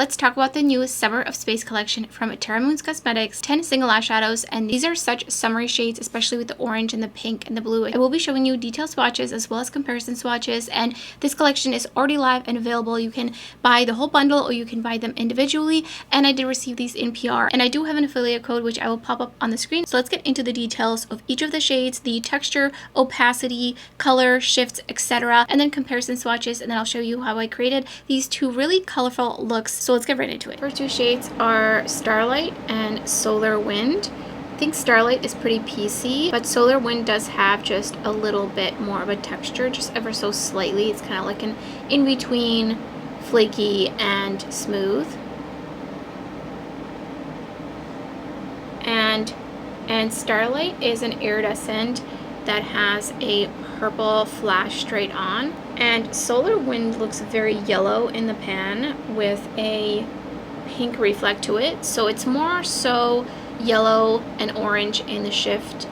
Let's talk about the new Summer of Space collection from Terra Cosmetics, 10 single eyeshadows, and these are such summery shades, especially with the orange and the pink and the blue. I will be showing you detailed swatches as well as comparison swatches, and this collection is already live and available. You can buy the whole bundle or you can buy them individually, and I did receive these in PR, and I do have an affiliate code which I will pop up on the screen. So let's get into the details of each of the shades, the texture, opacity, color, shifts, etc., and then comparison swatches, and then I'll show you how I created these two really colorful looks. So let's get right into it. First two shades are Starlight and Solar Wind. I think Starlight is pretty piecey, but Solar Wind does have just a little bit more of a texture, just ever so slightly. It's kind of like an in-between flaky and smooth. And Starlight is an iridescent that has a purple flash straight on, and Solar Wind looks very yellow in the pan with a pink reflect to it, so it's more so yellow and orange in the shift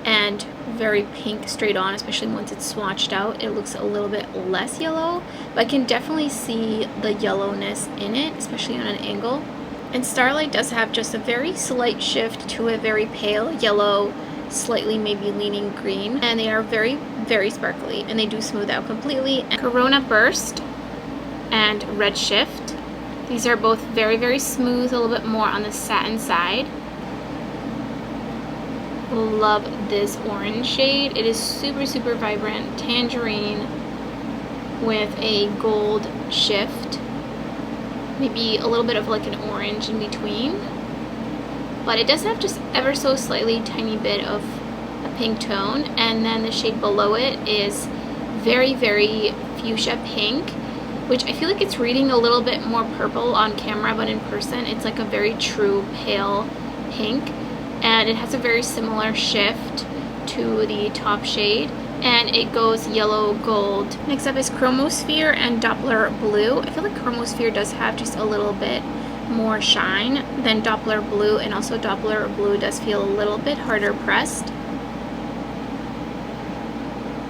and very pink straight on, especially once it's swatched out. It looks a little bit less yellow, but I can definitely see the yellowness in it, especially on an angle. And Starlight does have just a very slight shift to a very pale yellow, slightly maybe leaning green, and they are very, very sparkly, and they do smooth out completely. And Corona Burst and Red Shift, these are both very, very smooth, a little bit more on the satin side. Love this orange shade. It is super, super vibrant tangerine with a gold shift, maybe a little bit of like an orange in between, but it does have just ever so slightly tiny bit of a pink tone. And then the shade below it is very, very fuchsia pink, which I feel like it's reading a little bit more purple on camera, but in person it's like a very true pale pink, and it has a very similar shift to the top shade, and it goes yellow gold. Next up is Chromosphere and Doppler Blue. I feel like Chromosphere does have just a little bit more shine than Doppler Blue, and also Doppler Blue does feel a little bit harder pressed.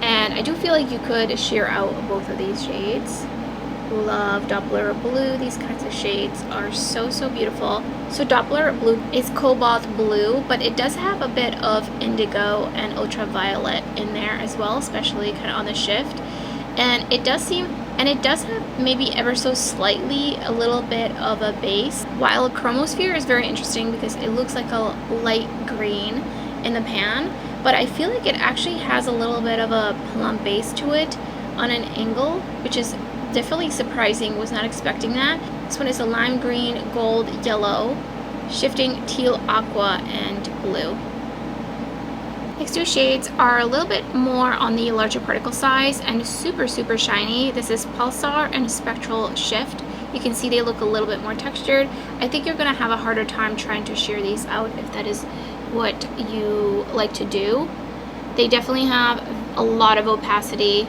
And I do feel like you could sheer out both of these shades. Love Doppler Blue. These kinds of shades are so, so beautiful. So Doppler Blue is cobalt blue, but it does have a bit of indigo and ultraviolet in there as well, especially kind of on the shift. And it does have maybe ever so slightly a little bit of a base, while Chromosphere is very interesting because it looks like a light green in the pan, but I feel like it actually has a little bit of a plum base to it on an angle, which is definitely surprising. Was not expecting that. This one is a lime green, gold, yellow, shifting teal, aqua, and blue. Next two shades are a little bit more on the larger particle size and super, super shiny. This is Pulsar and Spectral Shift. You can see they look a little bit more textured. I think you're going to have a harder time trying to sheer these out if that is what you like to do. They definitely have a lot of opacity,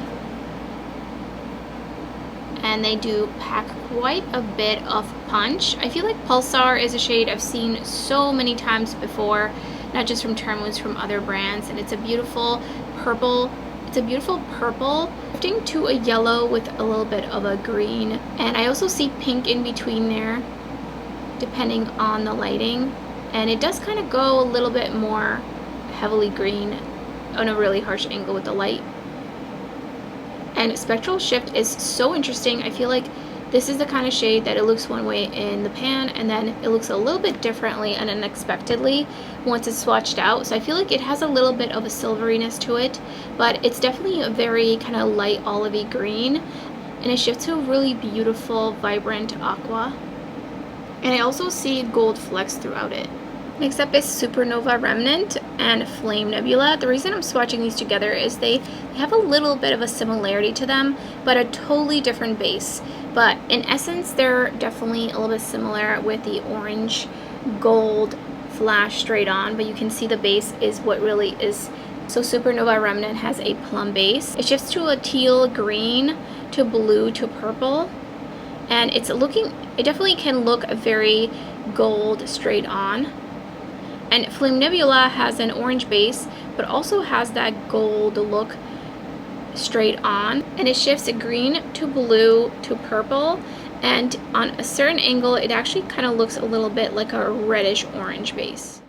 and they do pack quite a bit of punch. I feel like Pulsar is a shade I've seen so many times before, not just from Terra, from other brands, and it's a beautiful purple. It's a beautiful purple shifting to a yellow with a little bit of a green, and I also see pink in between there depending on the lighting, and it does kind of go a little bit more heavily green on a really harsh angle with the light. And Spectral Shift is so interesting. I feel like this is the kind of shade that it looks one way in the pan, and then it looks a little bit differently and unexpectedly once it's swatched out. So I feel like it has a little bit of a silveriness to it, but it's definitely a very kind of light olivey green, and it shifts to a really beautiful, vibrant aqua. And I also see gold flecks throughout it. Next up is Supernova Remnant and Flame Nebula. The reason I'm swatching these together is they have a little bit of a similarity to them, but a totally different base. But in essence, they're definitely a little bit similar with the orange gold flash straight on, but you can see the base is what really is. So Supernova Remnant has a plum base. It shifts to a teal green to blue to purple, and it definitely can look very gold straight on. And Flame Nebula has an orange base, but also has that gold look straight on, and it shifts green to blue to purple, And on a certain angle, it actually kind of looks a little bit like a reddish orange base.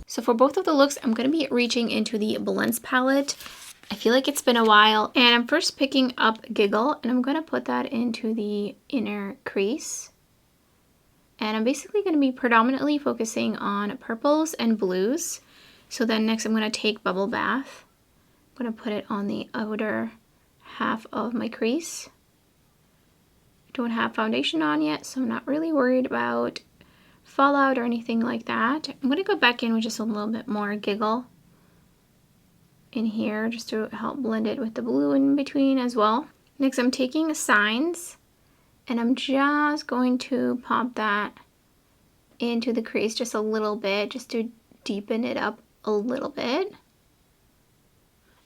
So for both of the looks, I'm going to be reaching into the Blends palette. I feel like it's been a while. And I'm first picking up Giggle, and I'm going to put that into the inner crease. And I'm basically going to be predominantly focusing on purples and blues. So then next I'm going to take Bubble Bath. I'm going to put it on the outer half of my crease. I don't have foundation on yet, so I'm not really worried about fallout or anything like that. I'm going to go back in with just a little bit more Giggle in here just to help blend it with the blue in between as well. Next I'm taking Signs, and I'm just going to pop that into the crease just a little bit, just to deepen it up a little bit.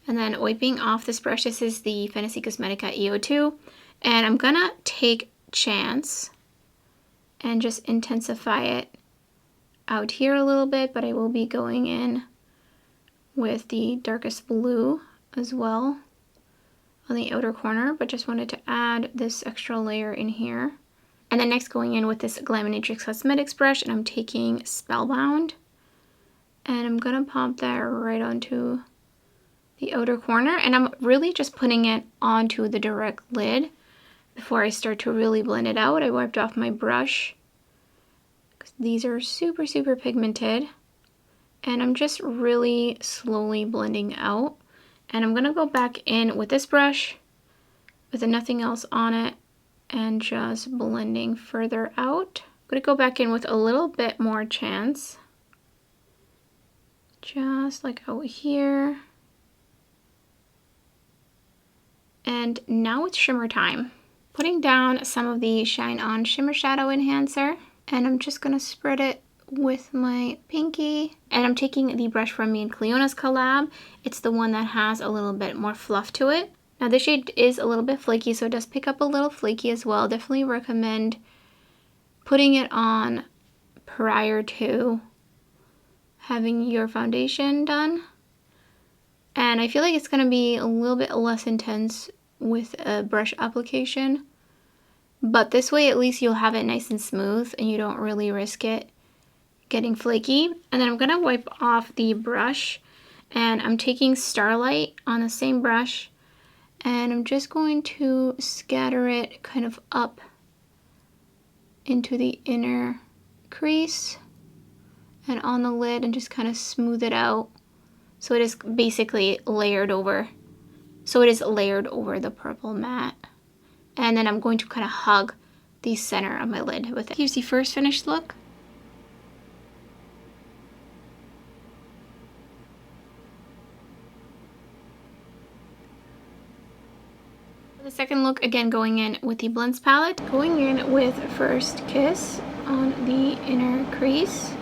And then wiping off this brush, this is the Fantasy Cosmetica EO2, and I'm gonna take Chance and just intensify it out here a little bit, but I will be going in with the darkest blue as well on the outer corner, but just wanted to add this extra layer in here. And then next going in with this Glaminatrix Cosmetics brush, and I'm taking Spellbound, and I'm gonna pop that right onto the outer corner, and I'm really just putting it onto the direct lid before I start to really blend it out. I wiped off my brush because these are super pigmented, and I'm just really slowly blending out. And I'm gonna go back in with this brush with nothing else on it and just blending further out. I'm gonna go back in with a little bit more Chance, just like out here. And now it's shimmer time. Putting down some of the Shine On Shimmer Shadow Enhancer, and I'm just gonna spread it with my pinky. And I'm taking the brush from me and Clionadh's collab. It's the one that has a little bit more fluff to it. Now this shade is a little bit flaky, so it does pick up a little flaky as well. Definitely recommend putting it on prior to having your foundation done. And I feel like it's gonna be a little bit less intense with a brush application, but this way at least you'll have it nice and smooth and you don't really risk it getting flaky. And then I'm gonna wipe off the brush, and I'm taking Starlight on the same brush, and I'm just going to scatter it kind of up into the inner crease and on the lid, and just kind of smooth it out so it is basically layered over. So it is layered over the purple matte. And then I'm going to kind of hug the center of my lid with it. Here's the first finished look. The second look, again, going in with the Blends palette. Going in with First Kiss on the inner crease.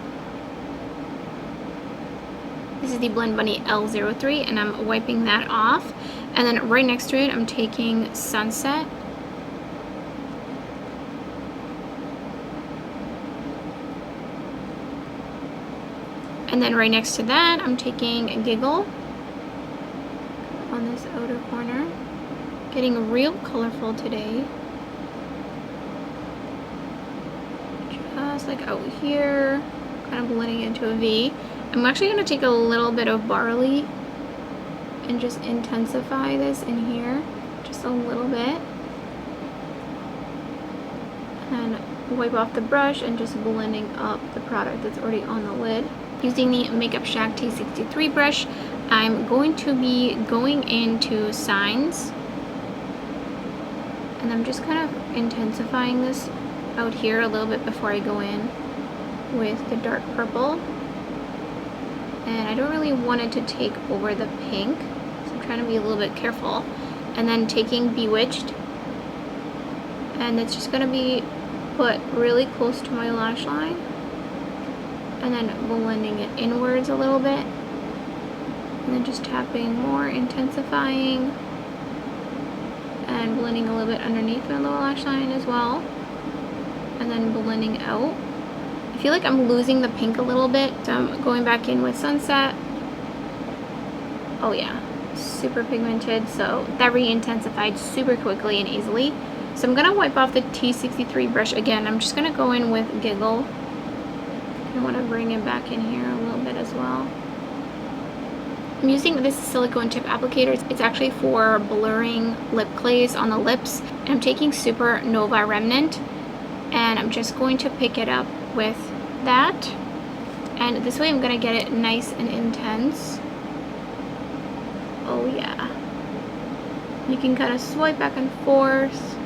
This is the Blend Bunny L03, and I'm wiping that off. And then right next to it, I'm taking Sunset. And then right next to that, I'm taking Giggle on this outer corner. Getting real colorful today. Just like out here, kind of blending into a V. I'm actually going to take a little bit of Barley and just intensify this in here, just a little bit. And wipe off the brush and just blending up the product that's already on the lid. Using the Makeup Shack T63 brush, I'm going to be going into Signs. And I'm just kind of intensifying this out here a little bit before I go in with the dark purple. And I don't really want it to take over the pink, so I'm trying to be a little bit careful. And then taking Bewitched, and it's just going to be put really close to my lash line, and then blending it inwards a little bit, and then just tapping more, intensifying, and blending a little bit underneath my lower lash line as well, and then blending out. I feel like I'm losing the pink a little bit, so I'm going back in with Sunset. Oh yeah, super pigmented, so that re-intensified super quickly and easily. So I'm gonna wipe off the T63 brush again. I'm just gonna go in with Giggle. I want to bring it back in here a little bit as well. I'm using this silicone tip applicator. It's actually for blurring lip glaze on the lips. And I'm taking Supernova Remnant, and I'm just going to pick it up with that, and this way I'm gonna get it nice and intense. Oh yeah, you can kind of swipe back and forth,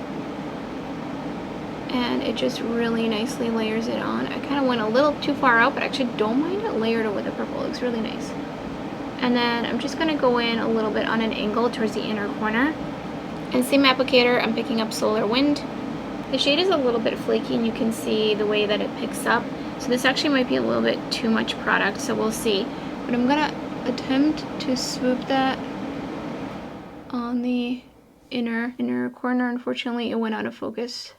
and it just really nicely layers it on. I kind of went a little too far out, but I actually don't mind it layered with the purple. It looks really nice. And then I'm just gonna go in a little bit on an angle towards the inner corner, and same applicator, I'm picking up Solar Wind. The shade is a little bit flaky, and you can see the way that it picks up. So this actually might be a little bit too much product, so we'll see. But I'm gonna attempt to swoop that on the inner corner. Unfortunately, it went out of focus.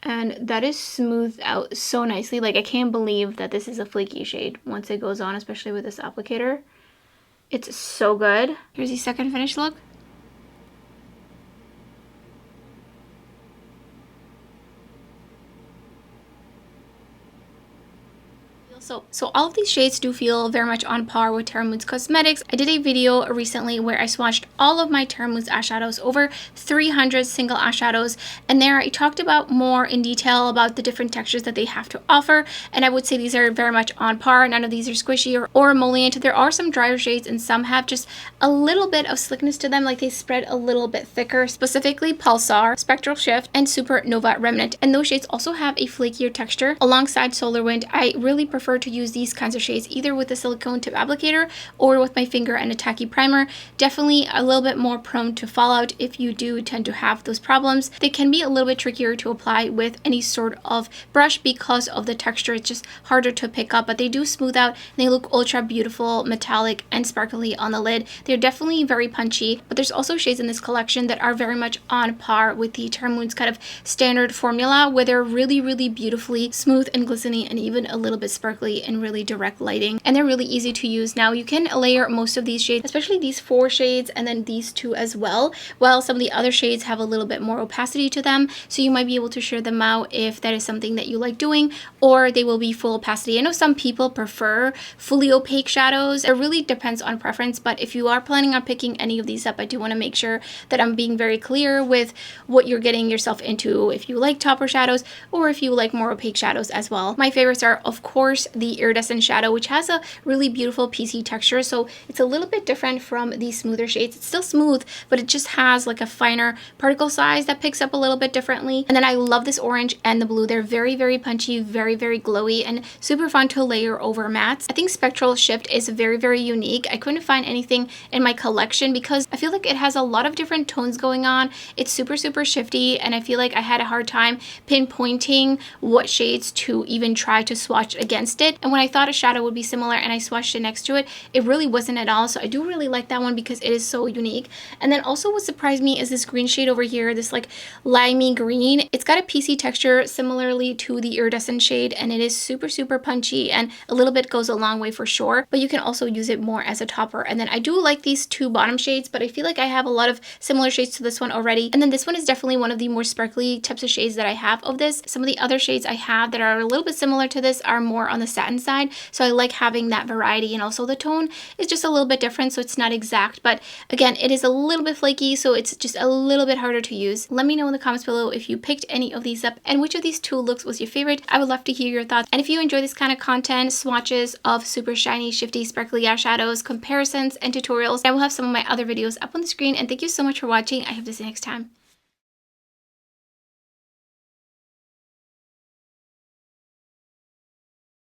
And that is smoothed out so nicely. Like, I can't believe that this is a flaky shade once it goes on, especially with this applicator. It's so good. Here's the second finished look. So all of these shades do feel very much on par with Terra Cosmetics. I did a video recently where I swatched all of my Terra eyeshadows, over 300 single eyeshadows, and there I talked about more in detail about the different textures that they have to offer, and I would say these are very much on par. None of these are squishy or emollient. There are some drier shades, and some have just a little bit of slickness to them, like they spread a little bit thicker, specifically Pulsar, Spectral Shift, and Supernova Remnant, and those shades also have a flakier texture. Alongside Solar Wind, I really prefer to use these kinds of shades either with a silicone tip applicator or with my finger and a tacky primer. Definitely a little bit more prone to fallout if you do tend to have those problems. They can be a little bit trickier to apply with any sort of brush because of the texture. It's just harder to pick up, but they do smooth out and they look ultra beautiful, metallic, and sparkly on the lid. They're definitely very punchy, but there's also shades in this collection that are very much on par with the Terra kind of standard formula, where they're really, really beautifully smooth and glistening and even a little bit sparkly in really direct lighting, and they're really easy to use. Now you can layer most of these shades, especially these 4 shades and then these 2 as well, while some of the other shades have a little bit more opacity to them, so you might be able to share them out if that is something that you like doing, or they will be full opacity. I know some people prefer fully opaque shadows. It really depends on preference, but if you are planning on picking any of these up, I do want to make sure that I'm being very clear with what you're getting yourself into, if you like topper shadows or if you like more opaque shadows as well. My favorites are, of course, the Iridescent shadow, which has a really beautiful piecey texture. So it's a little bit different from the smoother shades. It's still smooth, but it just has like a finer particle size that picks up a little bit differently. And then I love this orange and the blue. They're very, very punchy, very, very glowy, and super fun to layer over mattes. I think Spectral Shift is very, very unique. I couldn't find anything in my collection because I feel like it has a lot of different tones going on. It's super, super shifty, and I feel like I had a hard time pinpointing what shades to even try to swatch against it. And when I thought a shadow would be similar and I swatched it next to it, it really wasn't at all. So I do really like that one because it is so unique. And then also what surprised me is this green shade over here, this like limey green. It's got a piecey texture similarly to the Iridescent shade, and it is super, super punchy, and a little bit goes a long way for sure, but you can also use it more as a topper. And then I do like these two bottom shades, but I feel like I have a lot of similar shades to this one already. And then this one is definitely one of the more sparkly types of shades that I have of this. Some of the other shades I have that are a little bit similar to this are more on the satin side, so I like having that variety. And also the tone is just a little bit different, so it's not exact, but again, it is a little bit flaky, so it's just a little bit harder to use. Let me know in the comments below if you picked any of these up and which of these two looks was your favorite. I would love to hear your thoughts. And if you enjoy this kind of content, swatches of super shiny, shifty, sparkly eyeshadows, comparisons, and tutorials, I will have some of my other videos up on the screen. And thank you so much for watching. I hope to see you next time.